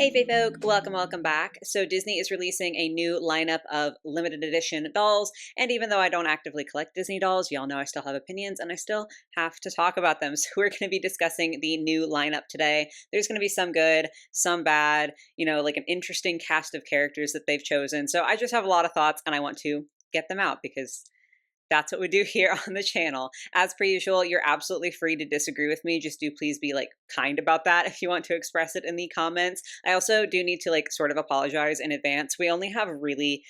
Hey Fae folk, welcome back. So Disney is releasing a new lineup of limited edition dolls, and even though I don't actively collect Disney dolls, y'all know I still have opinions and I still have to talk about them. So we're going to be discussing the new lineup today. There's going to be some good, some bad, like an interesting cast of characters that they've chosen. So I just have a lot of thoughts and I want to get them out because that's what we do here on the channel. As per usual, you're absolutely free to disagree with me. Just do please be kind about that if you want to express it in the comments. I also do need to sort of apologize in advance. We only have really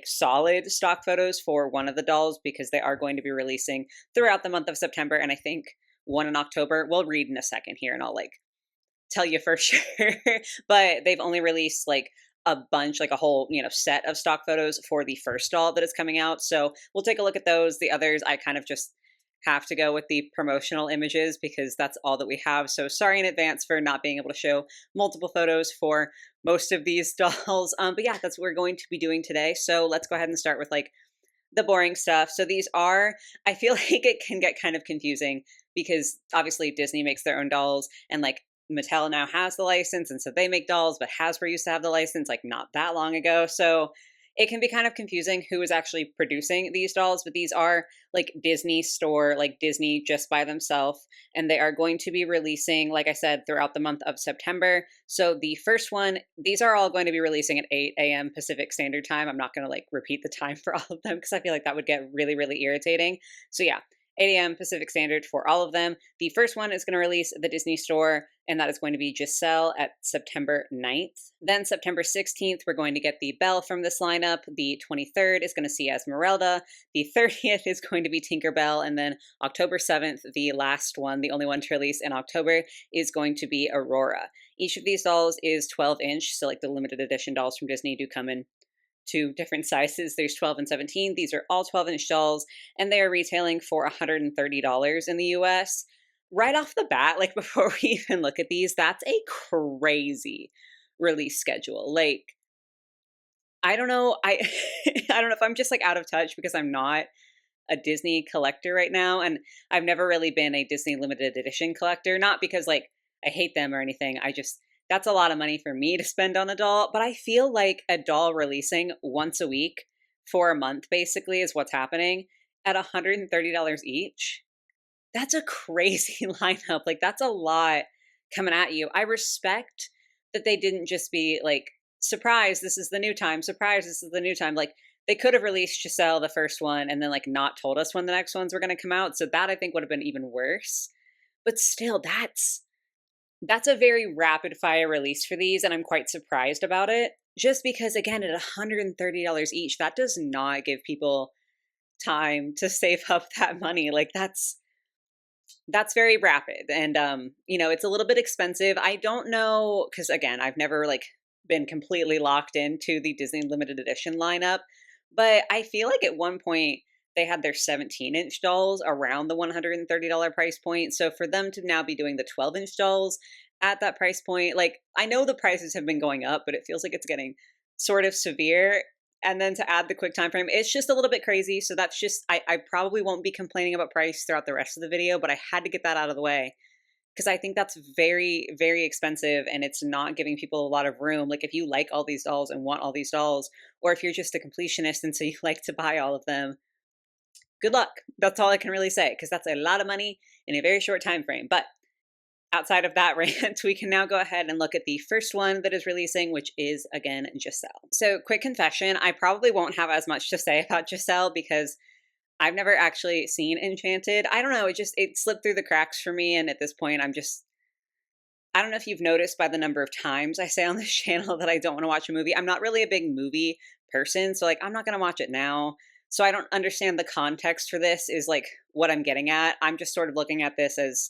solid stock photos for one of the dolls because they are going to be releasing throughout the month of September, and I think one in October. We'll read in a second here and I'll tell you for sure. But they've only released a bunch, a whole, set of stock photos for the first doll that is coming out. So we'll take a look at those. The others, I kind of just have to go with the promotional images because that's all that we have. So sorry in advance for not being able to show multiple photos for most of these dolls. But yeah, that's what we're going to be doing today. So let's go ahead and start with the boring stuff. So these are, I feel like it can get kind of confusing because obviously Disney makes their own dolls and Mattel now has the license, and so they make dolls, but Hasbro used to have the license not that long ago. So it can be kind of confusing who is actually producing these dolls, but these are Disney store, Disney just by themselves, and they are going to be releasing, like I said, throughout the month of September. So the first one, these are all going to be releasing at 8 a.m. Pacific Standard Time. I'm not going to repeat the time for all of them because I feel like that would get really, really irritating. So yeah, 8 a.m. Pacific Standard for all of them. The first one is going to release at the Disney Store, and that is going to be Giselle at September 9th. Then September 16th, we're going to get the Belle from this lineup. The 23rd is going to see Esmeralda. The 30th is going to be Tinkerbell. And then October 7th, the last one, the only one to release in October, is going to be Aurora. Each of these dolls is 12-inch, so the limited edition dolls from Disney do come in two different sizes. There's 12 and 17. These are all 12-inch dolls, and they are retailing for $130 in the US. Right off the bat, before we even look at these, that's a crazy release schedule. I don't know. I I don't know if I'm just out of touch because I'm not a Disney collector right now, and I've never really been a Disney limited edition collector. Not because I hate them or anything. I just that's a lot of money for me to spend on a doll, but I feel like a doll releasing once a week for a month basically is what's happening at $130 each. That's a crazy lineup. That's a lot coming at you. I respect that they didn't just be surprise, this is the new time, surprise, this is the new time. They could have released Giselle, the first one, and then not told us when the next ones were going to come out. So that I think would have been even worse. But still, that's a very rapid fire release for these, and I'm quite surprised about it. Just because, again, at $130 each, that does not give people time to save up that money. That's very rapid, and it's a little bit expensive. I don't know because again, I've never been completely locked into the Disney limited edition lineup, but I feel like at one point they had their 17-inch dolls around the $130 price point. So for them to now be doing the 12-inch dolls at that price point, I know the prices have been going up, but it feels like it's getting sort of severe. And then to add the quick time frame, it's just a little bit crazy. So that's just, I probably won't be complaining about price throughout the rest of the video, but I had to get that out of the way because I think that's very, very expensive and it's not giving people a lot of room. If you like all these dolls and want all these dolls, or if you're just a completionist and so you like to buy all of them, good luck. That's all I can really say because that's a lot of money in a very short time frame. But outside of that rant, we can now go ahead and look at the first one that is releasing, which is, again, Giselle. So quick confession, I probably won't have as much to say about Giselle because I've never actually seen Enchanted. I don't know, it slipped through the cracks for me, and at this point, I don't know if you've noticed by the number of times I say on this channel that I don't want to watch a movie. I'm not really a big movie person, so I'm not going to watch it now. So I don't understand the context for this is what I'm getting at. I'm just sort of looking at this as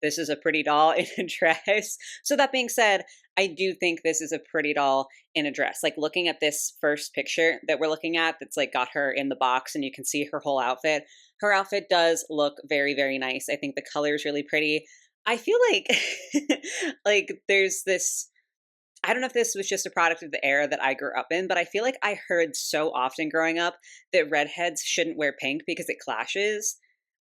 this is a pretty doll in a dress. So that being said, I do think this is a pretty doll in a dress. Looking at this first picture that we're looking at, that's got her in the box and you can see her whole outfit. Her outfit does look very, very nice. I think the color is really pretty. I feel there's this, I don't know if this was just a product of the era that I grew up in, but I feel like I heard so often growing up that redheads shouldn't wear pink because it clashes.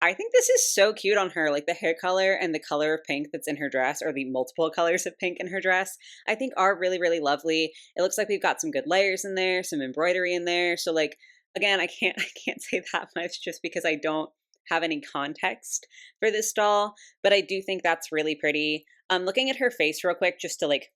I think this is so cute on her, like the hair color and the color of pink that's in her dress, or the multiple colors of pink in her dress, I think are really, really lovely. It looks like we've got some good layers in there, some embroidery in there. So like, again, I can't say that much just because I don't have any context for this doll, but I do think that's really pretty. Looking at her face real quick, just to like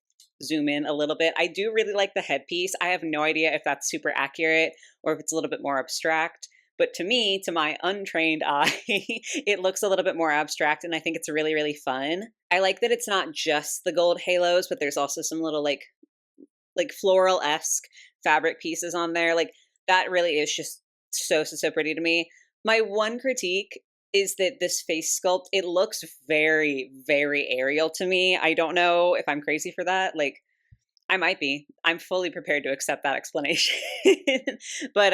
zoom in a little bit, I do really like the headpiece. I have no idea if that's super accurate or if it's a little bit more abstract. But to me, to my untrained eye, it looks a little bit more abstract, and I think it's really, really fun. I like that it's not just the gold halos, but there's also some little like floral-esque fabric pieces on there. Like that really is just so pretty to me. My one critique is that this face sculpt, it looks very, very aerial to me. I don't know if I'm crazy for that. Like I might be. I'm fully prepared to accept that explanation. But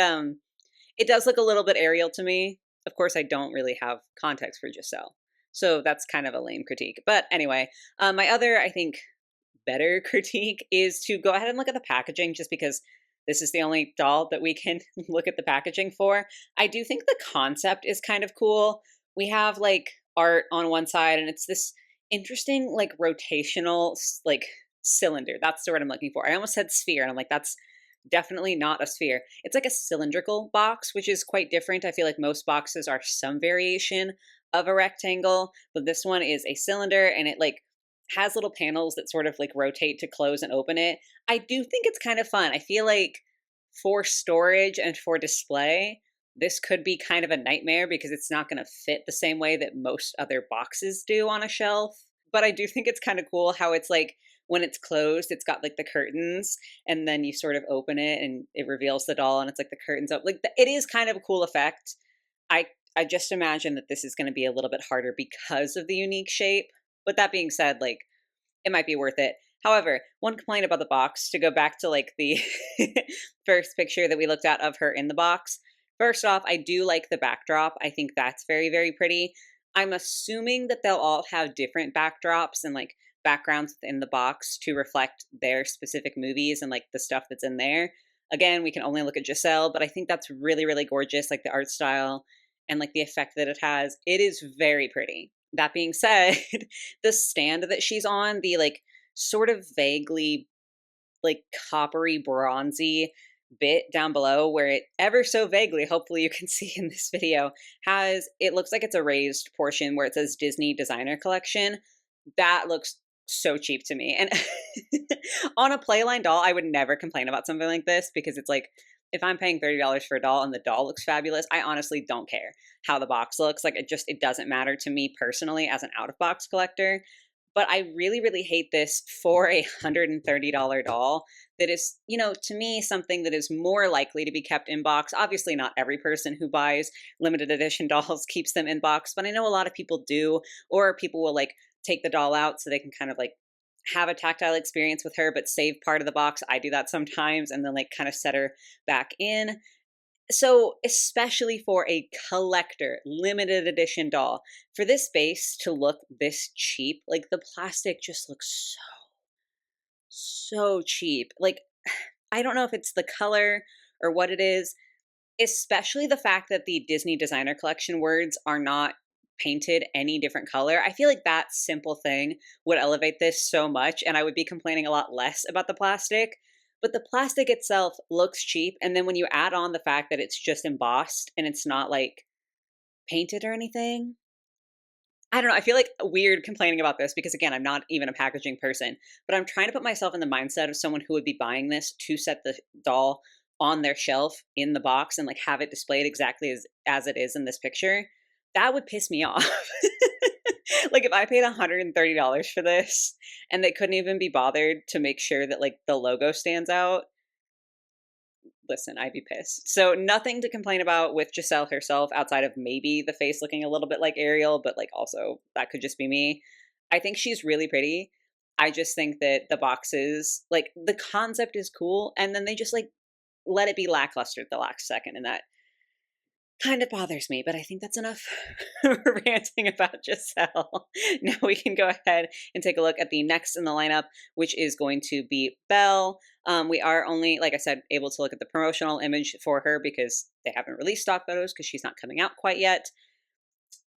it does look a little bit aerial to me. Of course, I don't really have context for Giselle. So that's kind of a lame critique. But anyway, my other, I think, better critique is to go ahead and look at the packaging just because this is the only doll that we can look at the packaging for. I do think the concept is kind of cool. We have like art on one side and it's this interesting like rotational like cylinder. That's the word I'm looking for. I almost said sphere and I'm like, that's definitely not a sphere. It's like a cylindrical box, which is quite different. I feel like most boxes are some variation of a rectangle, but this one is a cylinder and it like has little panels that sort of like rotate to close and open it. I do think it's kind of fun. I feel like for storage and for display, this could be kind of a nightmare because it's not going to fit the same way that most other boxes do on a shelf. But I do think it's kind of cool how it's like when it's closed, it's got like the curtains, and then you sort of open it and it reveals the doll, and it's like the curtains up. Like it is kind of a cool effect. I I just imagine that this is going to be a little bit harder because of the unique shape. But that being said, like it might be worth it. However, one complaint about the box, to go back to like the first picture that we looked at of her in the box. First off, I do like the backdrop. I think that's very, very pretty. I'm assuming that they'll all have different backdrops and like backgrounds within the box to reflect their specific movies and like the stuff that's in there. Again, we can only look at Giselle, but I think that's really, really gorgeous, like the art style and like the effect that it has. It is very pretty. That being said, the stand that she's on, the like sort of vaguely like coppery bronzy bit down below where it ever so vaguely, hopefully you can see in this video, has, it looks like it's a raised portion where it says Disney Designer Collection. That looks so cheap to me. And on a Playline doll, I would never complain about something like this because it's like, if I'm paying $30 for a doll and the doll looks fabulous, I honestly don't care how the box looks. Like it doesn't matter to me personally as an out of box collector. But I really, really hate this for a $130 doll that is, to me, something that is more likely to be kept in box. Obviously, not every person who buys limited edition dolls keeps them in box, but I know a lot of people do, or people will like take the doll out so they can kind of like have a tactile experience with her, but save part of the box. I do that sometimes and then like kind of set her back in. So, especially for a collector limited edition doll, for this base to look this cheap, like the plastic just looks so cheap. Like, I don't know if it's the color or what it is, especially the fact that the Disney Designer Collection words are not painted any different color. I feel like that simple thing would elevate this so much, and I would be complaining a lot less about the plastic. But the plastic itself looks cheap, and then when you add on the fact that it's just embossed and it's not like painted or anything, I don't know. I feel like weird complaining about this because again, I'm not even a packaging person, but I'm trying to put myself in the mindset of someone who would be buying this to set the doll on their shelf in the box and like have it displayed exactly as it is in this picture. That would piss me off. Like if I paid $130 for this and they couldn't even be bothered to make sure that like the logo stands out, listen, I'd be pissed. So nothing to complain about with Giselle herself outside of maybe the face looking a little bit like Ariel, but like also that could just be me. I think she's really pretty. I just think that the boxes, like the concept is cool, and then they just like let it be lackluster at the last second, and that kind of bothers me, but I think that's enough ranting about Giselle. Now we can go ahead and take a look at the next in the lineup, which is going to be Belle. We are only, like I said, able to look at the promotional image for her because they haven't released stock photos because she's not coming out quite yet.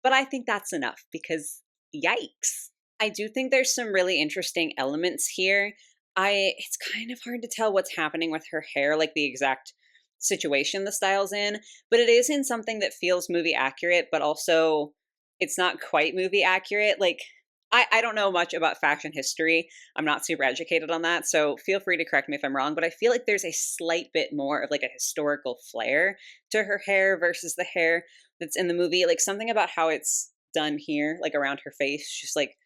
But I think that's enough because yikes. I do think there's some really interesting elements here. It's kind of hard to tell what's happening with her hair, like the exact situation the style's in, but it is in something that feels movie accurate, but also it's not quite movie accurate. Like I don't know much about fashion history. I'm not super educated on that, so feel free to correct me if I'm wrong, but I feel like there's a slight bit more of like a historical flair to her hair versus the hair that's in the movie. Like something about how it's done here, like around her face, just like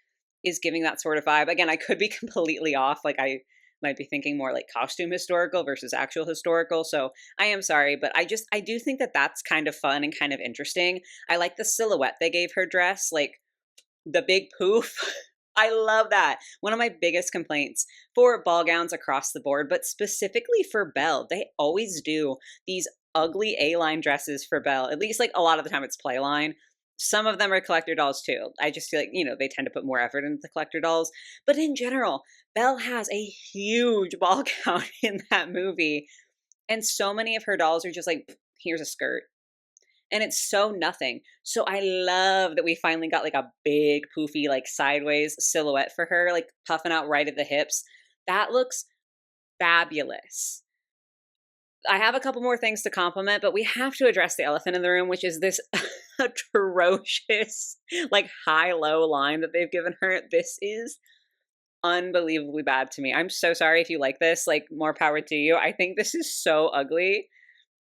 is giving that sort of vibe. Again, I could be completely off. Like I might be thinking more like costume historical versus actual historical. So I am sorry, but I do think that that's kind of fun and kind of interesting. I like the silhouette they gave her dress, like the big poof. I love that. One of my biggest complaints for ball gowns across the board, but specifically for Belle, they always do these ugly A-line dresses for Belle. At least like a lot of the time it's Playline. Some of them are collector dolls too. I just feel like, they tend to put more effort into the collector dolls. But in general, Belle has a huge ball gown in that movie. And so many of her dolls are just like, here's a skirt, and it's so nothing. So I love that we finally got like a big poofy like sideways silhouette for her, like puffing out right at the hips. That looks fabulous. I have a couple more things to compliment, but we have to address the elephant in the room, which is this atrocious like high-low line that they've given her. This is unbelievably bad to me. I'm so sorry if you like this, like more power to you. I think this is so ugly.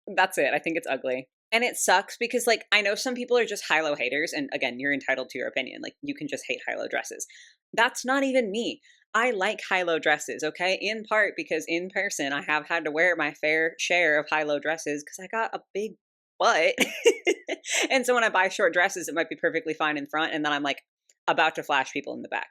That's it. I think it's ugly. And it sucks because, like, I know some people are just high-low haters. And again, you're entitled to your opinion. Like, you can just hate high-low dresses. That's not even me. I like high-low dresses, okay? In part because in person, I have had to wear my fair share of high-low dresses because I got a big butt. And so when I buy short dresses, it might be perfectly fine in front. And then I'm like about to flash people in the back.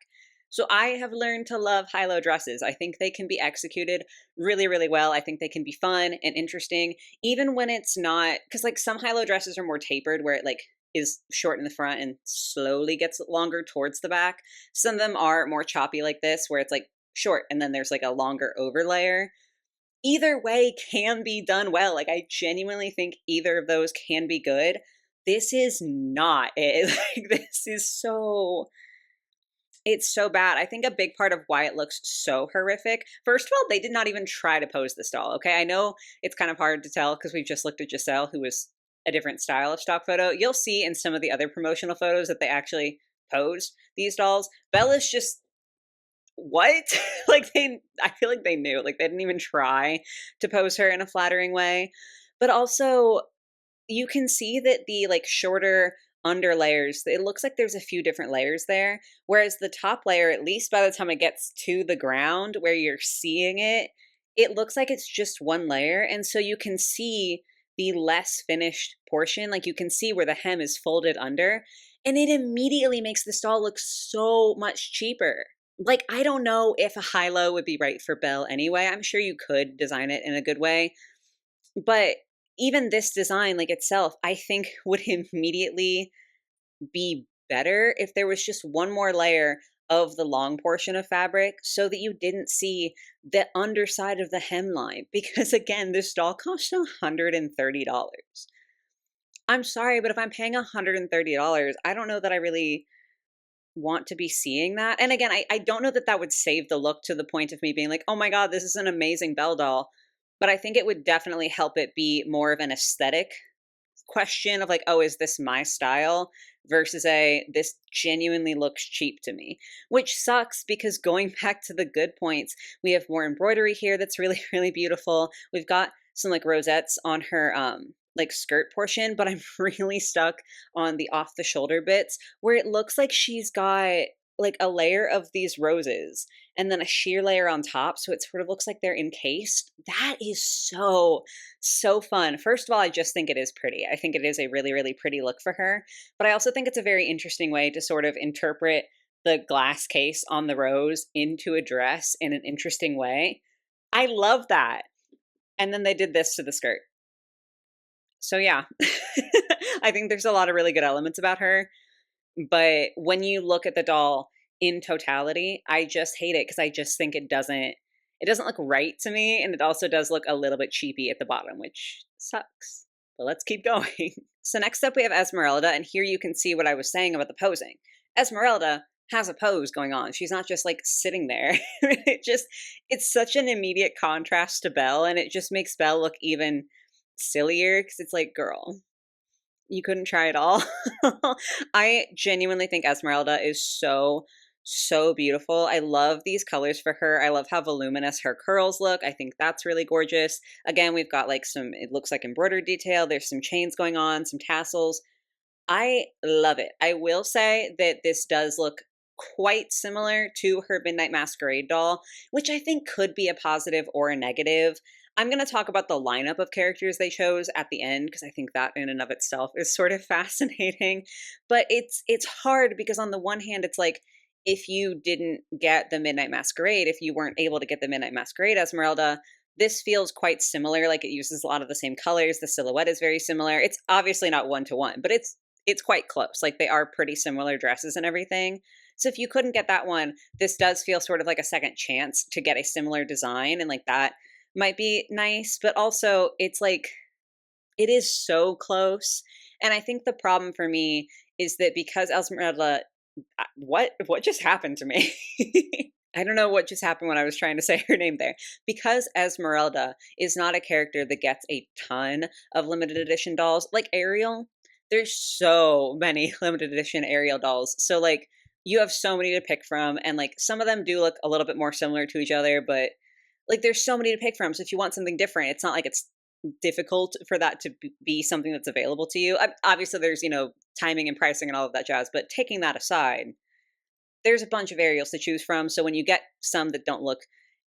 So I have learned to love high-low dresses. I think they can be executed really, really well. I think they can be fun and interesting, even when it's not, because like some high-low dresses are more tapered where it like is short in the front and slowly gets longer towards the back. Some of them are more choppy like this, where it's like short and then there's like a longer overlayer. Either way can be done well. Like I genuinely think either of those can be good. This is not it. Like this is so, it's so bad. I think a big part of why it looks so horrific, first of all, they did not even try to pose this doll, okay? I know it's kind of hard to tell because we just looked at Giselle, who was a different style of stock photo. You'll see in some of the other promotional photos that they actually posed these dolls. Bella's just, what? Like I feel like they knew. Like they didn't even try to pose her in a flattering way. But also, you can see that the like shorter under layers, it looks like there's a few different layers there, whereas the top layer, at least by the time it gets to the ground where you're seeing it, it looks like it's just one layer. And so you can see the less finished portion, like you can see where the hem is folded under, and it immediately makes the doll look so much cheaper. Like I don't know if a high-low would be right for Belle anyway. I'm sure you could design it in a good way, but even this design, like itself, I think would immediately be better if there was just one more layer of the long portion of fabric so that you didn't see the underside of the hemline. Because again, this doll cost $130. I'm sorry, but if I'm paying $130, I don't know that I really want to be seeing that. And again, I don't know that that would save the look to the point of me being like, oh my God, this is an amazing Belle doll. But I think it would definitely help it be more of an aesthetic question of like, oh, is this my style? Versus this genuinely looks cheap to me, which sucks because going back to the good points, we have more embroidery here that's really, really beautiful. We've got some like rosettes on her like skirt portion, but I'm really stuck on the off the shoulder bits where it looks like she's got like a layer of these roses and then a sheer layer on top. So it sort of looks like they're encased. That is so, so fun. First of all, I just think it is pretty. I think it is a really, really pretty look for her. But I also think it's a very interesting way to sort of interpret the glass case on the rose into a dress in an interesting way. I love that. And then they did this to the skirt. So yeah, I think there's a lot of really good elements about her. But when you look at the doll in totality, I just hate it because I just think it doesn't look right to me. And it also does look a little bit cheapy at the bottom, which sucks. but let's keep going. So next up we have Esmeralda, and here you can see what I was saying about the posing. Esmeralda has a pose going on. She's not just like sitting there. It's such an immediate contrast to Belle, and it just makes Belle look even sillier because it's like, girl, you couldn't try it all. I genuinely think Esmeralda is so beautiful. I love these colors for her. I love how voluminous her curls look. I think that's really gorgeous. Again, we've got like some, it looks like embroidered detail. There's some chains going on, some tassels. I love it. I will say that this does look quite similar to her Midnight Masquerade doll, which I think could be a positive or a negative. I'm going to talk about the lineup of characters they chose at the end because I think that in and of itself is sort of fascinating. But it's hard because on the one hand it's like if you didn't get the Midnight Masquerade, if you weren't able to get the Midnight Masquerade Esmeralda, this feels quite similar. Like it uses a lot of the same colors. The silhouette is very similar. It's obviously not one to one, but it's quite close. Like they are pretty similar dresses and everything. So if you couldn't get that one, this does feel sort of like a second chance to get a similar design, and like that might be nice, but also it's like it is so close. And I think the problem for me is that because Esmeralda, what just happened to me? I don't know what just happened when I was trying to say her name there. Because Esmeralda is not a character that gets a ton of limited edition dolls, like Ariel, there's so many limited edition Ariel dolls. So like you have so many to pick from, and like some of them do look a little bit more similar to each other, but like there's so many to pick from. So if you want something different, it's not like it's difficult for that to be something that's available to you. Obviously, there's, timing and pricing and all of that jazz, but taking that aside, there's a bunch of Ariels to choose from. So when you get some that don't look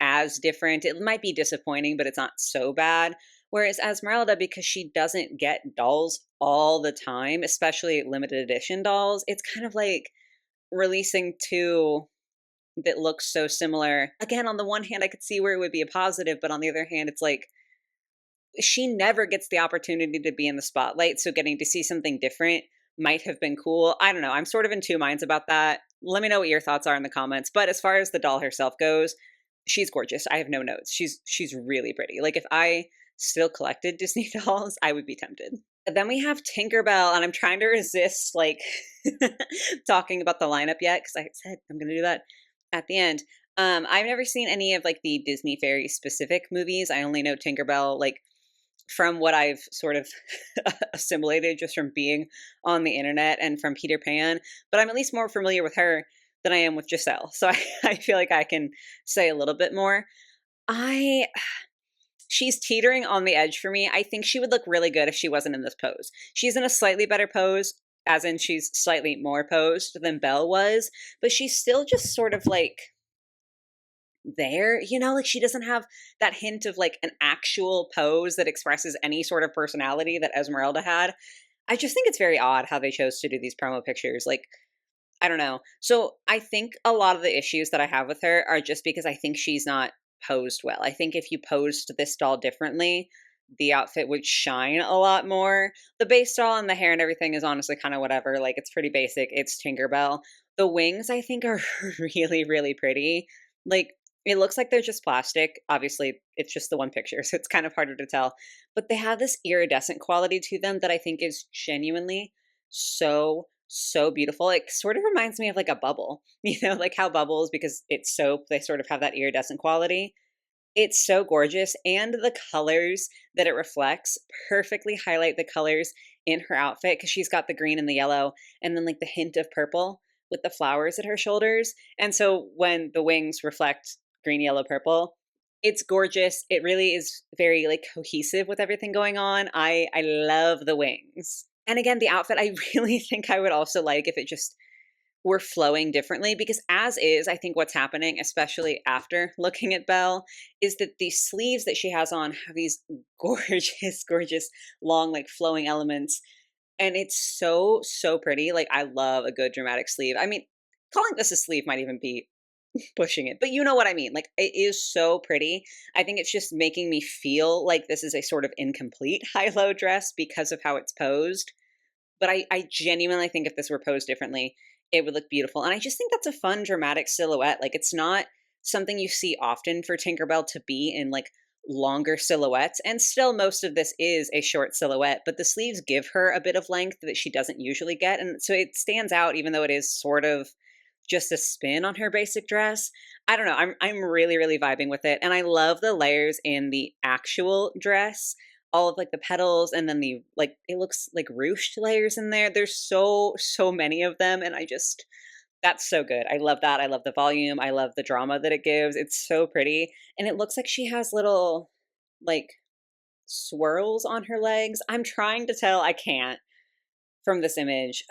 as different, it might be disappointing, but it's not so bad. Whereas Esmeralda, because she doesn't get dolls all the time, especially limited edition dolls, it's kind of like releasing two that looks so similar. Again, on the one hand, I could see where it would be a positive, but on the other hand, it's like she never gets the opportunity to be in the spotlight. So getting to see something different might have been cool. I don't know. I'm sort of in two minds about that. Let me know what your thoughts are in the comments. But as far as the doll herself goes, she's gorgeous. I have no notes. She's really pretty. Like if I still collected Disney dolls, I would be tempted. And then we have Tinkerbell, and I'm trying to resist like talking about the lineup yet because I said I'm going to do that at the end. I've never seen any of like the Disney Fairy specific movies. I only know Tinkerbell like from what I've sort of assimilated just from being on the internet and from Peter Pan, but I'm at least more familiar with her than I am with Giselle. So I feel like I can say a little bit more. She's teetering on the edge for me. I think she would look really good if she wasn't in this pose. She's in a slightly better pose, as in she's slightly more posed than Belle was, but she's still just sort of like there, like she doesn't have that hint of like an actual pose that expresses any sort of personality that Esmeralda had. I just think it's very odd how they chose to do these promo pictures. Like, I don't know. So I think a lot of the issues that I have with her are just because I think she's not posed well. I think if you posed this doll differently, the outfit would shine a lot more. The base doll and the hair and everything is honestly kind of whatever. Like, it's pretty basic. It's Tinkerbell. The wings, I think, are really, really pretty. Like, it looks like they're just plastic. Obviously, it's just the one picture, so it's kind of harder to tell. But they have this iridescent quality to them that I think is genuinely so beautiful. It sort of reminds me of like a bubble, like how bubbles, because it's soap, they sort of have that iridescent quality. It's so gorgeous. And the colors that it reflects perfectly highlight the colors in her outfit because she's got the green and the yellow and then like the hint of purple with the flowers at her shoulders. And so when the wings reflect green, yellow, purple, it's gorgeous. It really is very like cohesive with everything going on. I love the wings. And again, the outfit, I really think I would also like if it just were flowing differently, because as is, I think what's happening, especially after looking at Belle, is that the sleeves that she has on have these gorgeous, long, like flowing elements. And it's so pretty. Like, I love a good dramatic sleeve. I mean, calling this a sleeve might even be pushing it, but you know what I mean. Like, it is so pretty. I think it's just making me feel like this is a sort of incomplete high-low dress because of how it's posed. But I genuinely think if this were posed differently, it would look beautiful. And I just think that's a fun, dramatic silhouette. Like, it's not something you see often for Tinkerbell to be in like longer silhouettes. And still, most of this is a short silhouette, but the sleeves give her a bit of length that she doesn't usually get. And so it stands out, even though it is sort of just a spin on her basic dress. I don't know. I'm really, really vibing with it. And I love the layers in the actual dress. All of like the petals, and then the like it looks like ruched layers in there. There's so many of them, and I just that's so good. I love that. I love the volume. I love the drama that it gives. It's so pretty. And it looks like she has little like swirls on her legs. I'm trying to tell, I can't from this image.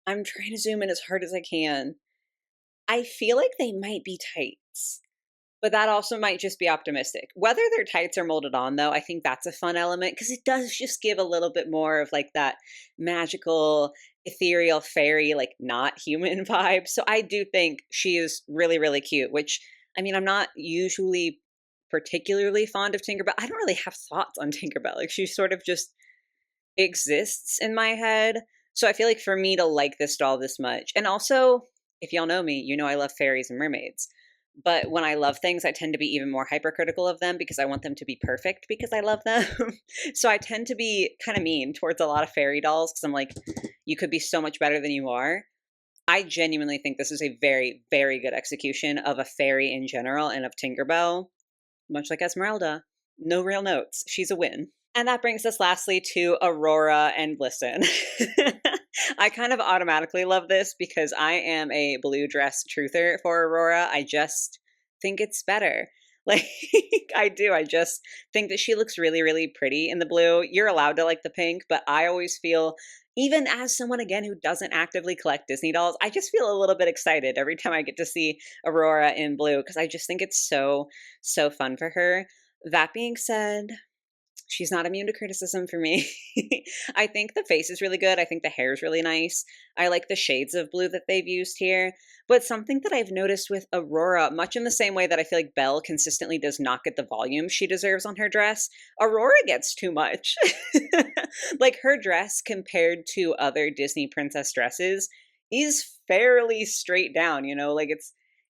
I'm trying to zoom in as hard as I can. I feel like they might be tights. But that also might just be optimistic. Whether their tights are molded on, though, I think that's a fun element because it does just give a little bit more of like that magical, ethereal fairy, like not human vibe. So I do think she is really, really cute, which I mean, I'm not usually particularly fond of Tinkerbell. I don't really have thoughts on Tinkerbell. Like she sort of just exists in my head. So I feel like for me to like this doll this much, and also, if y'all know me, you know I love fairies and mermaids. But when I love things, I tend to be even more hypercritical of them because I want them to be perfect because I love them. So I tend to be kind of mean towards a lot of fairy dolls because I'm like, you could be so much better than you are. I genuinely think this is a very, very good execution of a fairy in general and of Tinkerbell, much like Esmeralda. No real notes. She's a win. And that brings us lastly to Aurora, and listen. I kind of automatically love this because I am a blue dress truther for Aurora. I just think it's better. Like, I do. I just think that she looks really, really pretty in the blue. You're allowed to like the pink, but I always feel, even as someone, again, who doesn't actively collect Disney dolls, I just feel a little bit excited every time I get to see Aurora in blue because I just think it's so, so fun for her. That being said, she's not immune to criticism for me. I think the face is really good. I think the hair is really nice. I like the shades of blue that they've used here. But something that I've noticed with Aurora, much in the same way that I feel like Belle consistently does not get the volume she deserves on her dress, Aurora gets too much. Like her dress compared to other Disney princess dresses is fairly straight down, you know, like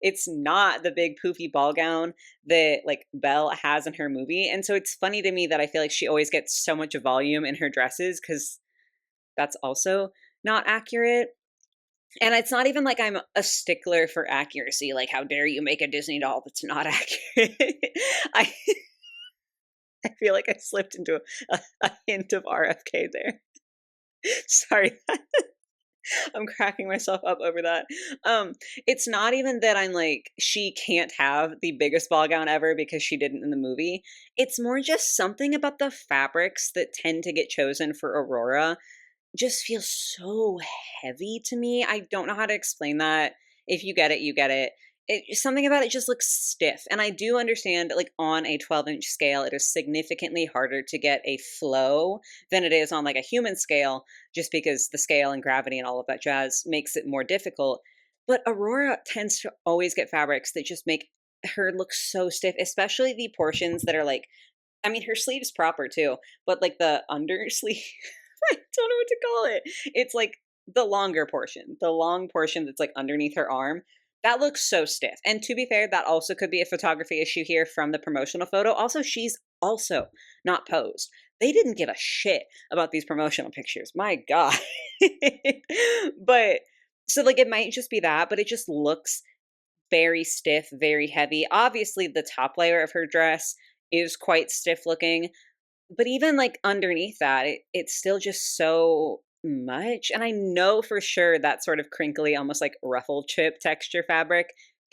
it's not the big poofy ball gown that like Belle has in her movie. And so it's funny to me that I feel like she always gets so much volume in her dresses because that's also not accurate. And it's not even like I'm a stickler for accuracy. Like, how dare you make a Disney doll that's not accurate? I I feel like I slipped into a hint of RFK there. Sorry. I'm cracking myself up over that. It's not even that I'm like, she can't have the biggest ball gown ever because she didn't in the movie. It's more just something about the fabrics that tend to get chosen for Aurora just feels so heavy to me. I don't know how to explain that. If you get it, you get it. Something about it just looks stiff. And I do understand, like, on a 12-inch scale, it is significantly harder to get a flow than it is on, like, a human scale, just because the scale and gravity and all of that jazz makes it more difficult. But Aurora tends to always get fabrics that just make her look so stiff, especially the portions that are like, I mean, her sleeve's proper too, but like the undersleeve, I don't know what to call it. It's like the longer portion, the long portion that's like underneath her arm. That looks so stiff. And to be fair, that also could be a photography issue here from the promotional photo. Also, she's also not posed. They didn't give a shit about these promotional pictures. My God. But so, like, it might just be that, but it just looks very stiff, very heavy. Obviously, the top layer of her dress is quite stiff looking, but even like underneath that, it's still just so much. And I know for sure that sort of crinkly, almost like ruffle chip texture fabric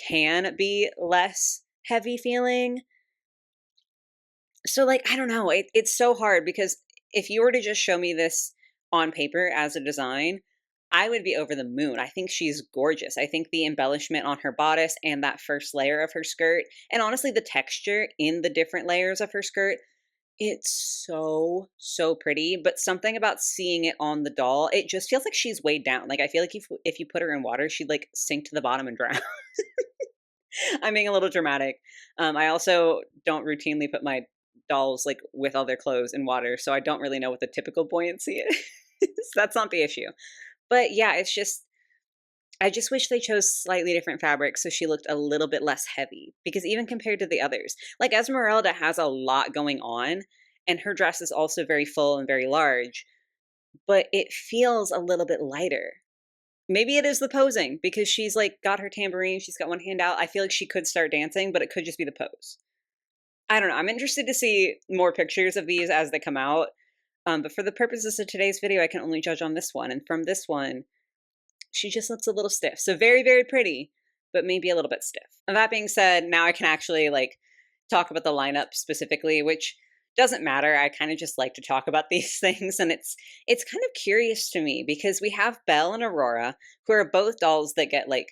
can be less heavy feeling. So, like, I don't know. It's so hard because if you were to just show me this on paper as a design, I would be over the moon. I think she's gorgeous. I think the embellishment on her bodice and that first layer of her skirt, and honestly, the texture in the different layers of her skirt, it's so, so pretty. But something about seeing it on the doll, it just feels like she's weighed down. Like, I feel like if you put her in water, she'd like sink to the bottom and drown. I'm being a little dramatic. I also don't routinely put my dolls like with all their clothes in water, so I don't really know what the typical buoyancy is. That's not the issue. But yeah, it's just I just wish they chose slightly different fabrics so she looked a little bit less heavy, because even compared to the others, like Esmeralda has a lot going on and her dress is also very full and very large, but it feels a little bit lighter. Maybe it is the posing because she's like got her tambourine, she's got one hand out. I feel like she could start dancing, but it could just be the pose. I don't know. I'm interested to see more pictures of these as they come out. But for the purposes of today's video, I can only judge on this one. And from this one, she just looks a little stiff. So very, very pretty, but maybe a little bit stiff. And that being said, now I can actually like talk about the lineup specifically, which doesn't matter. I kind of just like to talk about these things, and it's kind of curious to me because we have Belle and Aurora, who are both dolls that get like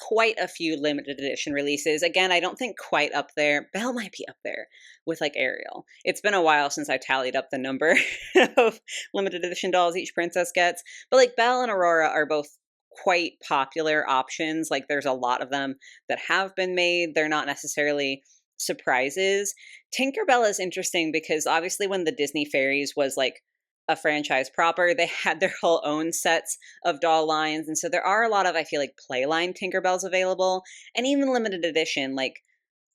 quite a few limited edition releases. Again, I don't think quite up there. Belle might be up there with like Ariel. It's been a while since I tallied up the number of limited edition dolls each princess gets, but like Belle and Aurora are both quite popular options. Like there's a lot of them that have been made. They're not necessarily surprises. Tinkerbell is interesting because obviously when the Disney Fairies was like a franchise proper, they had their whole own sets of doll lines. And so there are a lot of, I feel like, Playline Tinkerbells available, and even limited edition. Like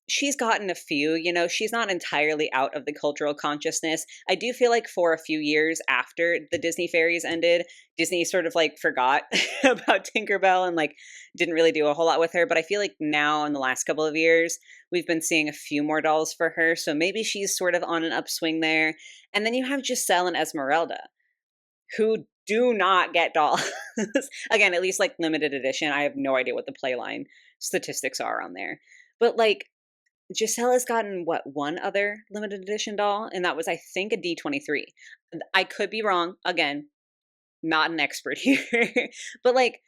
she's gotten a few, you know, she's not entirely out of the cultural consciousness. I do feel like for a few years after the Disney Fairies ended, Disney sort of like forgot about Tinkerbell and like didn't really do a whole lot with her. But I feel like now in the last couple of years, we've been seeing a few more dolls for her. So maybe she's sort of on an upswing there. And then you have Giselle and Esmeralda, who do not get dolls. Again, at least like limited edition. I have no idea what the Playline statistics are on there. But like Giselle has gotten what, one other limited edition doll, and that was, I think, a D23. I could be wrong. Again, not an expert here, but like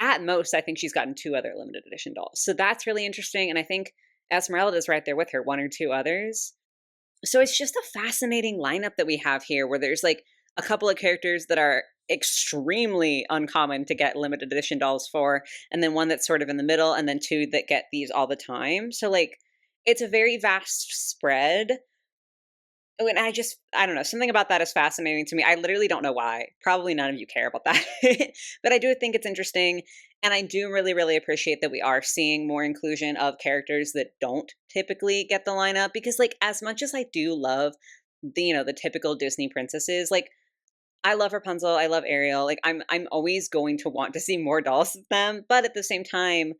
at most, I think she's gotten two other limited edition dolls. So that's really interesting, and I think Esmeralda's right there with her, one or two others. So it's just a fascinating lineup that we have here, where there's like a couple of characters that are extremely uncommon to get limited edition dolls for, and then one that's sort of in the middle, and then two that get these all the time. So like it's a very vast spread. Oh, and I don't know, something about that is fascinating to me. I literally don't know why. Probably none of you care about that. But I do think it's interesting. And I do really, really appreciate that we are seeing more inclusion of characters that don't typically get the lineup. Because, like, as much as I do love the typical Disney princesses, like, I love Rapunzel, I love Ariel. Like, I'm always going to want to see more dolls of them. But at the same time,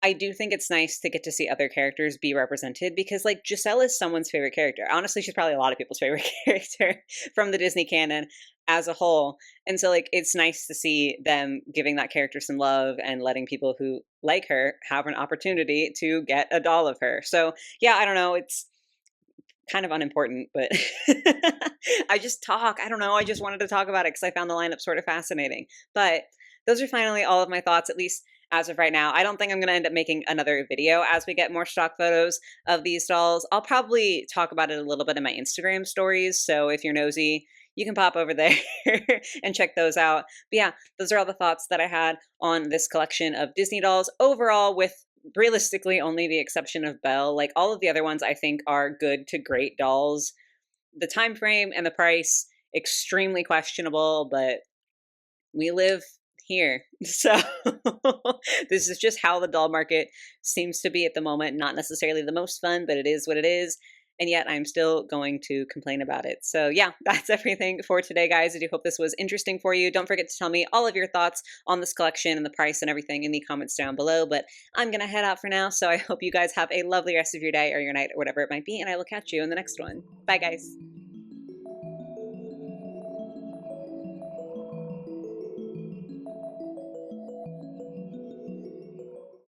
I do think it's nice to get to see other characters be represented because, like, Giselle is someone's favorite character. Honestly, she's probably a lot of people's favorite character from the Disney canon as a whole. And so, like, it's nice to see them giving that character some love and letting people who like her have an opportunity to get a doll of her. So, yeah, I don't know. It's kind of unimportant, but I just talk. I don't know. I just wanted to talk about it because I found the lineup sort of fascinating. But those are finally all of my thoughts, at least as of right now. I don't think I'm going to end up making another video as we get more stock photos of these dolls. I'll probably talk about it a little bit in my Instagram stories. So if you're nosy, you can pop over there and check those out. But yeah, those are all the thoughts that I had on this collection of Disney dolls overall, with realistically only the exception of Belle. Like all of the other ones I think are good to great dolls. The time frame and the price, extremely questionable, but we live here. So this is just how the doll market seems to be at the moment. Not necessarily the most fun, but it is what it is. And yet I'm still going to complain about it. So yeah, that's everything for today, guys. I do hope this was interesting for you. Don't forget to tell me all of your thoughts on this collection and the price and everything in the comments down below. But I'm going to head out for now. So I hope you guys have a lovely rest of your day or your night or whatever it might be. And I will catch you in the next one. Bye, guys.